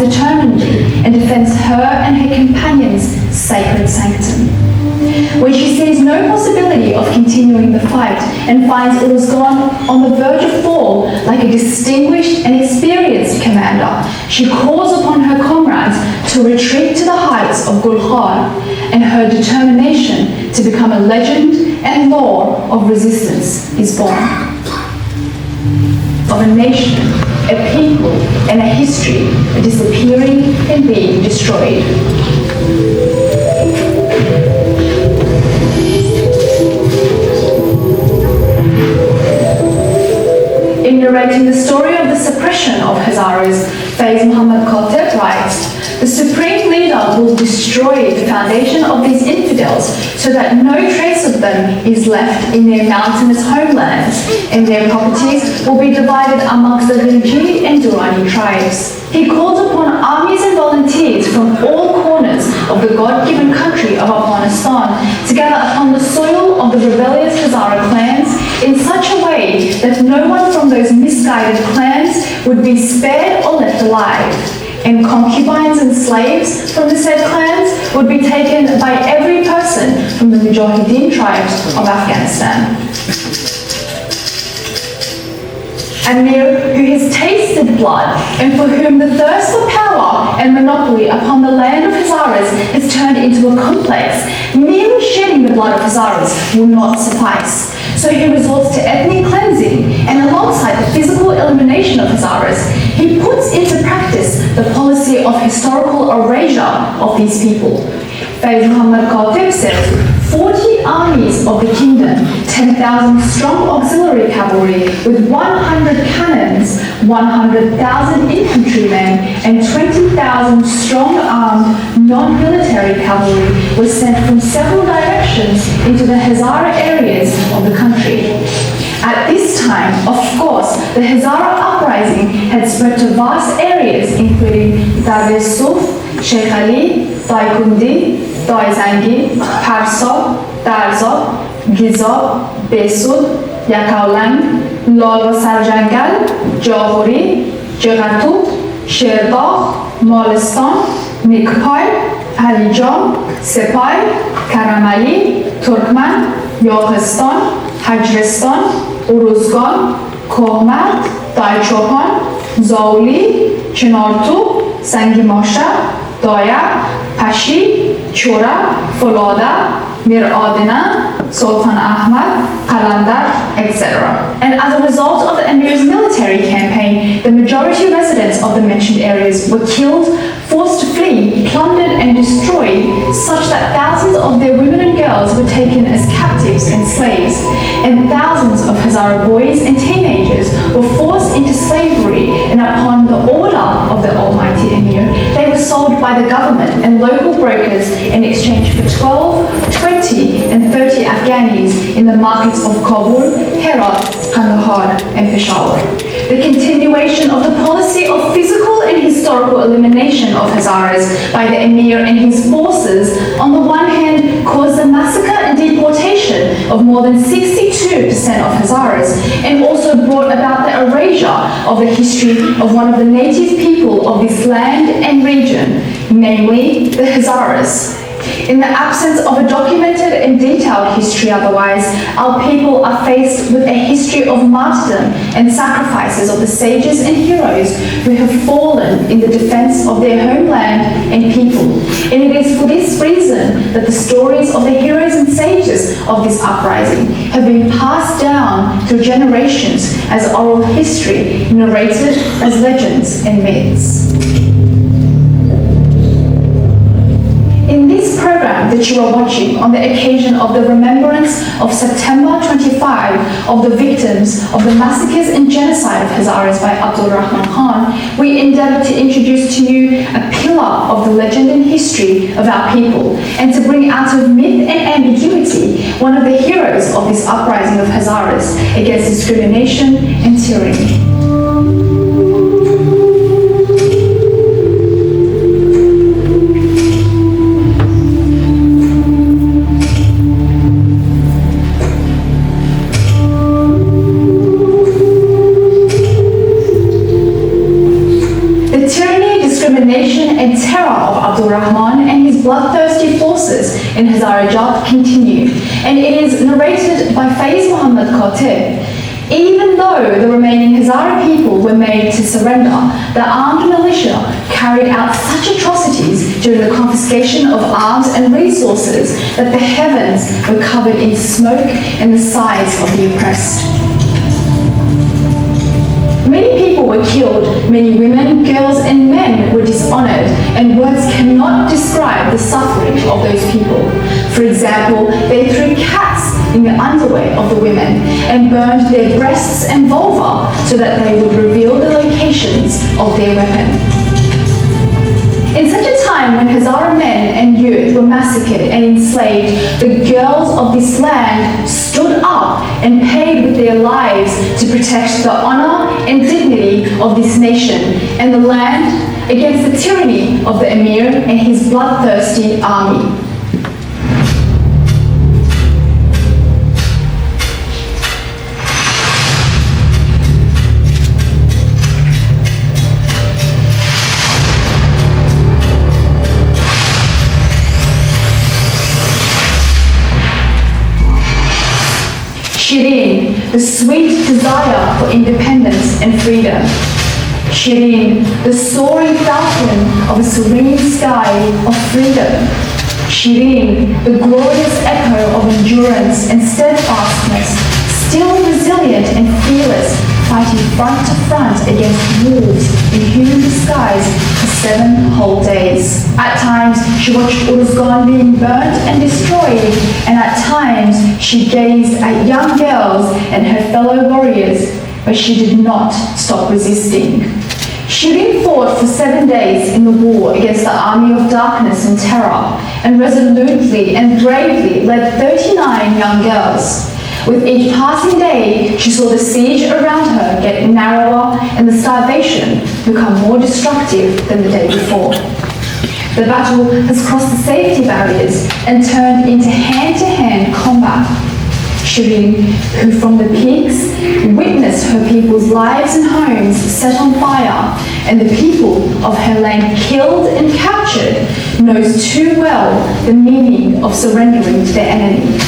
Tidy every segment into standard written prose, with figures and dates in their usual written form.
determinedly and defends her and her companions' sacred sanctum. When she sees no possibility of continuing the fight and finds it has gone on the verge of fall, like a distinguished and experienced commander, she calls upon her comrades to retreat to the heights of Gulhar, and her determination to become a legend and law of resistance is born. Of a nation, a people, and a history disappearing and being destroyed. In narrating the story of the suppression of Hazaras, Faiz Muhammad Khatib writes, "The supreme leader will destroy the foundation of these infidels so that no trace of them is left in their mountainous homelands, and their properties will be divided amongst the Ghinji and Durrani tribes." He called upon armies and volunteers from all corners of the God-given country of Afghanistan to gather upon the soil of the rebellious Hazara clans in such a way that no one from those misguided clans would be spared or left alive, and concubines and slaves from the said clans would be taken by every person from the Mujahideen tribes of Afghanistan. Amir, who has tasted blood and for whom the thirst for power and monopoly upon the land of Hazaras has turned into a complex, merely shedding the blood of Hazaras will not suffice. So he resorts to ethnic cleansing, and alongside the physical elimination of Hazaras, he puts into practice the policy of historical erasure of these people. Faiz Muhammad Khatib says, 40 armies of the kingdom, 10,000 strong auxiliary cavalry with 100 cannons, 100,000 infantrymen, and 20,000 strong armed non-military cavalry was sent from several directions into the Hazara areas of the country. At this time, of course, the Hazara uprising had spread to vast areas including Darvesh Suf, Sheikh Ali, Daikundi, Daizangi, Parsa, Darza, Giza, Besud, Yakaulang, Lal Sarjangal, Jahuri, Jagatut, Sherdagh, Molistan, Nikpai, Alijam, Sepai, Karamali, Turkman, Yogistan, Hajristan, Uruzgan, Kohmat, Daichopan, Zauli, Chinartu, Sangimosha, Doya, Pashi, Chora, Folada, Mir Adina, Sultan Ahmad, Qalandar, etc. And as a result of the Emir's military campaign, the majority residents of the mentioned areas were killed, forced to flee, plundered and destroyed, such that thousands of their women and girls were taken as captives and slaves, and thousands of Hazara boys and teenagers were forced into slavery, and upon the order of the Almighty Emir, they were sold by the government and local brokers in exchange for 12, 20 and 30 Afghanis in the markets of Kabul, Herat, Kandahar and Peshawar. The continuation of the policy of physical and historical elimination of Hazaras by the Emir and his forces on the one hand caused the massacre and deportation of more than 62% of Hazaras, and also brought about the erasure of the history of one of the native people of this land and region, namely the Hazaras. In the absence of a documented and detailed history otherwise, our people are faced with a history of martyrdom and sacrifices of the sages and heroes who have fallen in the defense of their homeland and people. And it is for this reason that the stories of the heroes and sages of this uprising have been passed down through generations as oral history, narrated as legends and myths. In this program that you are watching on the occasion of the remembrance of September 25 of the victims of the massacres and genocide of Hazaras by Abdul Rahman Khan, we endeavour to introduce to you a pillar of the legend and history of our people, and to bring out of myth and ambiguity one of the heroes of this uprising of Hazaras against discrimination and tyranny. the nation and terror of Abdul Rahman and his bloodthirsty forces in Hazarajat continued, and it is narrated by Faiz Muhammad Khatib. Even though the remaining Hazara people were made to surrender, the armed militia carried out such atrocities during the confiscation of arms and resources that the heavens were covered in smoke and the sides of the oppressed. Many people were killed, many women, girls and men were dishonored, and words cannot describe the suffering of those people. For example, they threw cats in the underwear of the women and burned their breasts and vulva so that they would reveal the locations of their weapon. In such a time when Hazara men and youth were massacred and enslaved, the girls of this land stood up and paid with their lives to protect the honor and dignity of this nation and the land against the tyranny of the Emir and his bloodthirsty army. Shireen, the sweet desire for independence and freedom. Shireen, the soaring falcon of a serene sky of freedom. Shireen, the glorious echo of endurance and steadfastness, still resilient and fearless, fighting front to front against wolves in human disguise for 7 whole days. At times, she watched Uruzgan being burnt and destroyed, and at times, she gazed at young girls and her fellow warriors, but she did not stop resisting. Shireen fought for 7 days in the war against the army of darkness and terror, and resolutely and bravely led 39 young girls. With each passing day, she saw the siege around her get narrower and the starvation become more destructive than the day before. The battle has crossed the safety barriers and turned into hand-to-hand combat. Shireen, who from the peaks witnessed her people's lives and homes set on fire and the people of her land killed and captured, knows too well the meaning of surrendering to their enemy.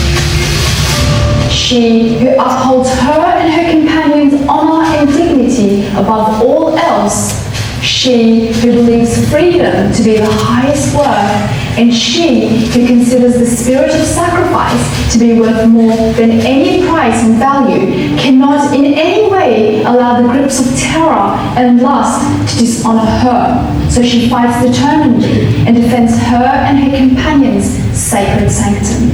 She who upholds her and her companions' honor and dignity above all else. She who believes freedom to be the highest worth, and she who considers the spirit of sacrifice to be worth more than any price and value, cannot in any way allow the grips of terror and lust to dishonor her. So she fights determinedly and defends her and her companions' sacred sanctum.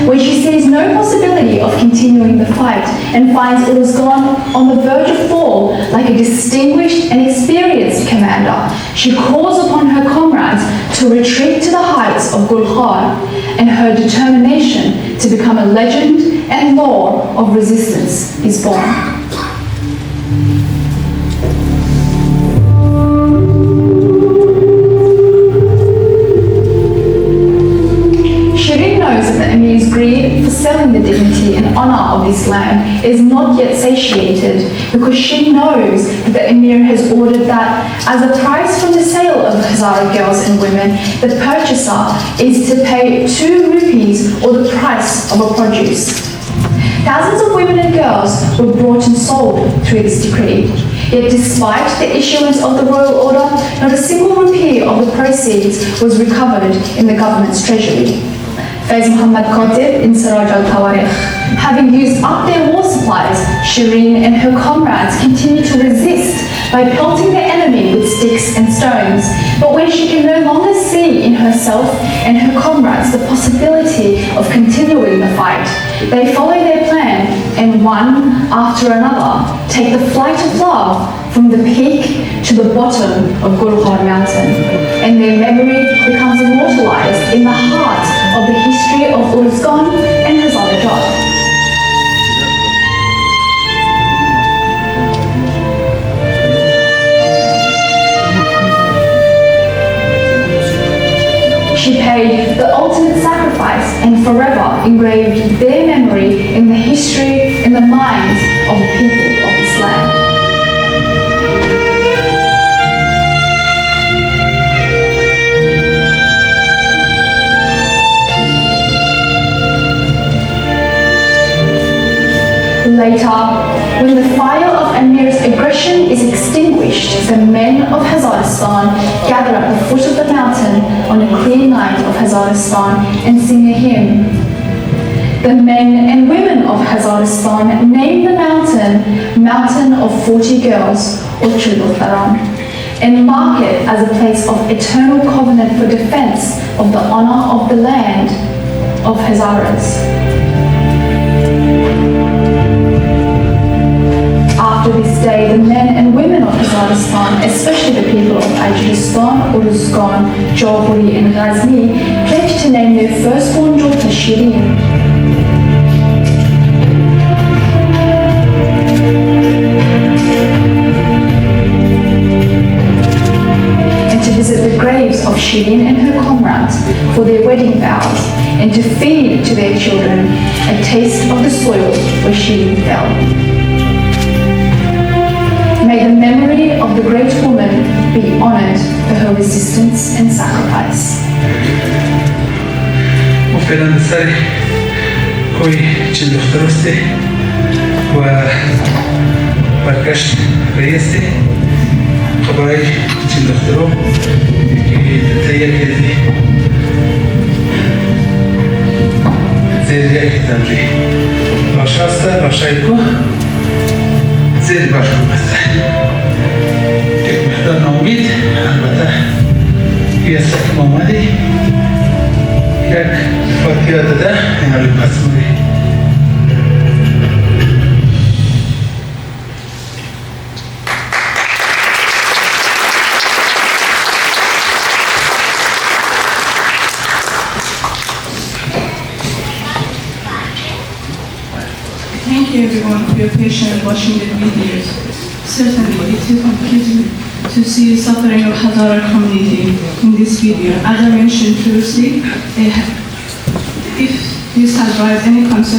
When she sees no possibility of continuing the fight and finds Uruzgan on the verge of fall, like a distinguished and experienced commander, she calls upon her comrades to retreat to the heights of Gulkhar, and her determination to become a legend and law of resistance is born. That the Emir's greed for selling the dignity and honour of this land is not yet satiated, because she knows that the Emir has ordered that, as a price from the sale of Hazara girls and women, the purchaser is to pay 2 rupees or the price of a produce. Thousands of women and girls were brought and sold through this decree. Yet despite the issuance of the royal order, not a single rupee of the proceeds was recovered in the government's treasury. Faiz Muhammad Khatib in Siraj al-Tawarikh. Having used up their war supplies, Shireen and her comrades continue to resist by pelting the enemy with sticks and stones. But when she can no longer see in herself and her comrades the possibility of continuing the fight, they follow their plan and one after another take the flight of love from the peak to the bottom of Gulkhar mountain, and their memory becomes immortalized in the heart of the history of Uruzgan and Hazarajat. She paid the ultimate sacrifice and forever engraved their memory in the history and the minds of the people of this land. Later, when the fire of Amir's aggression is extinguished, the men of Hazaristan gather at the foot of the mountain on a clear night of Hazaristan and sing a hymn. The men and women of Hazaristan name the mountain Mountain of 40 Girls, or Doختران, and mark it as a place of eternal covenant for defense of the honor of the land of Hazaras. After this day, the men and women of Hazaristan, especially the people of Ajdistan, Uruzgan, Jawhari and Ghazni, pledge to name their firstborn daughter Shirin. Visit the graves of Shirin and her comrades for their wedding vows, and to feed to their children a taste of the soil where Shirin fell. May the memory of the great woman be honored for her resistance and sacrifice. مستند سر کوی چند دخترسته و برگشت رئیسته خبرای چند دخترو که تهیه کردی زیر یک تمری باشاسته باشای کو زیر باش کنسته یک مقدار نامید البته یه سکم آمدی یک فاتحه داده این حالی پس موری Thank you everyone for your patience watching the videos. Certainly it is complicated to see the suffering of Hazara community in this video. As I mentioned previously, if this has raised any concern